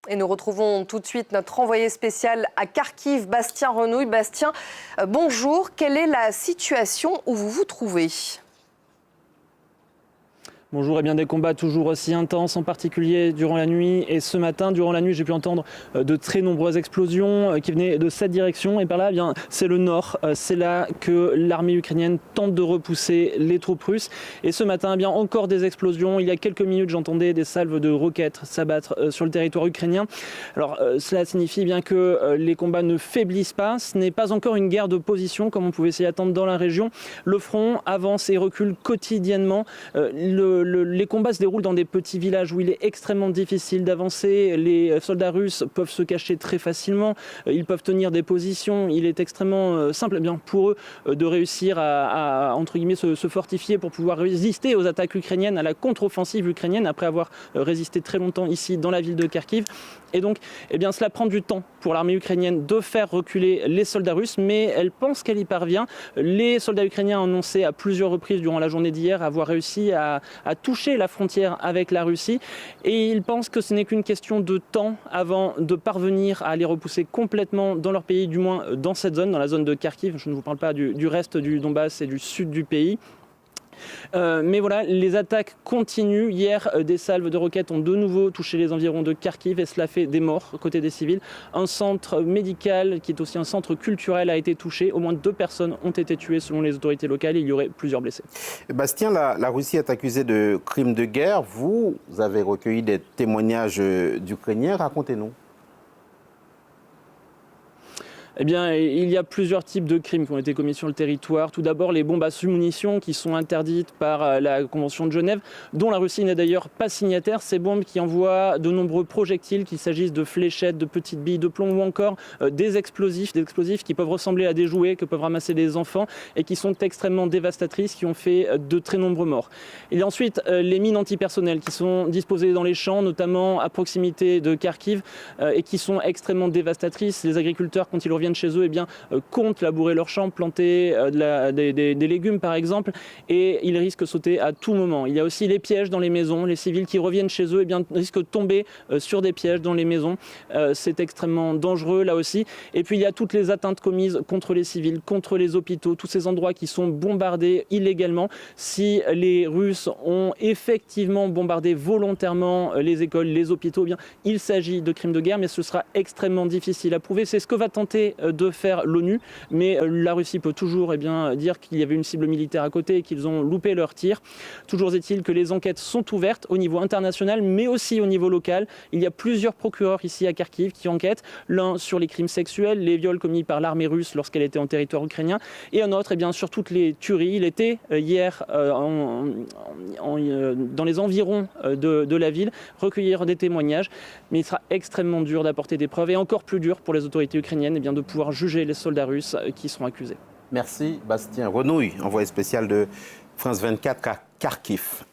Et nous retrouvons tout de suite notre envoyé spécial à Kharkiv, Bastien Renouille. Bastien, bonjour. Quelle est la situation où vous vous trouvez ? Bonjour, et bien des combats toujours aussi intenses, en particulier durant la nuit et ce matin. Durant la nuit, j'ai pu entendre de très nombreuses explosions qui venaient de cette direction. Et par là, eh bien, c'est le nord. C'est là que l'armée ukrainienne tente de repousser les troupes russes. Et ce matin, eh bien, encore des explosions. Il y a quelques minutes, j'entendais des salves de roquettes s'abattre sur le territoire ukrainien. Alors, cela signifie bien que les combats ne faiblissent pas. Ce n'est pas encore une guerre de position, comme on pouvait s'y attendre dans la région. Le front avance et recule quotidiennement. Les combats se déroulent dans des petits villages où il est extrêmement difficile d'avancer. Les soldats russes peuvent se cacher très facilement. Ils peuvent tenir des positions. Il est extrêmement simple bien, pour eux de réussir à entre guillemets, se fortifier pour pouvoir résister aux attaques ukrainiennes, à la contre-offensive ukrainienne, après avoir résisté très longtemps ici dans la ville de Kharkiv. Et donc, eh bien, cela prend du temps pour l'armée ukrainienne de faire reculer les soldats russes, mais elle pense qu'elle y parvient. Les soldats ukrainiens ont annoncé à plusieurs reprises durant la journée d'hier avoir réussi à toucher la frontière avec la Russie. Et ils pensent que ce n'est qu'une question de temps avant de parvenir à les repousser complètement dans leur pays, du moins dans cette zone, dans la zone de Kharkiv. Je ne vous parle pas du reste du Donbass et du sud du pays. Mais voilà, les attaques continuent. Hier, des salves de roquettes ont de nouveau touché les environs de Kharkiv et cela fait des morts côté des civils. Un centre médical, qui est aussi un centre culturel, a été touché. Au moins 2 personnes ont été tuées selon les autorités locales et il y aurait plusieurs blessés. Bastien, la Russie est accusée de crimes de guerre. Vous avez recueilli des témoignages d'Ukrainiens. Racontez-nous. Eh bien, il y a plusieurs types de crimes qui ont été commis sur le territoire. Tout d'abord, les bombes à sous-munitions qui sont interdites par la Convention de Genève, dont la Russie n'est d'ailleurs pas signataire. Ces bombes qui envoient de nombreux projectiles, qu'il s'agisse de fléchettes, de petites billes de plomb ou encore des explosifs qui peuvent ressembler à des jouets que peuvent ramasser les enfants et qui sont extrêmement dévastatrices, qui ont fait de très nombreux morts. Il y a ensuite les mines antipersonnelles qui sont disposées dans les champs, notamment à proximité de Kharkiv, et qui sont extrêmement dévastatrices. Les agriculteurs, quand ils reviennent chez eux, eh bien, comptent labourer leurs champs, planter des légumes par exemple, et ils risquent de sauter à tout moment. Il y a aussi les pièges dans les maisons. Les civils qui reviennent chez eux, eh bien, risquent de tomber sur des pièges dans les maisons. C'est extrêmement dangereux là aussi. Et puis il y a toutes les atteintes commises contre les civils, contre les hôpitaux, tous ces endroits qui sont bombardés illégalement. Si les Russes ont effectivement bombardé volontairement les écoles, les hôpitaux, eh bien, il s'agit de crimes de guerre, mais ce sera extrêmement difficile à prouver. C'est ce que va tenter de faire l'ONU, mais la Russie peut toujours eh bien, dire qu'il y avait une cible militaire à côté et qu'ils ont loupé leur tir. Toujours est-il que les enquêtes sont ouvertes au niveau international, mais aussi au niveau local. Il y a plusieurs procureurs ici à Kharkiv qui enquêtent, l'un sur les crimes sexuels, les viols commis par l'armée russe lorsqu'elle était en territoire ukrainien, et un autre eh bien, sur toutes les tueries. Il était hier dans les environs de la ville, recueillir des témoignages, mais il sera extrêmement dur d'apporter des preuves et encore plus dur pour les autorités ukrainiennes eh bien, de pouvoir juger les soldats russes qui seront accusés. Merci Bastien Renouille, envoyé spécial de France 24 à Kharkiv.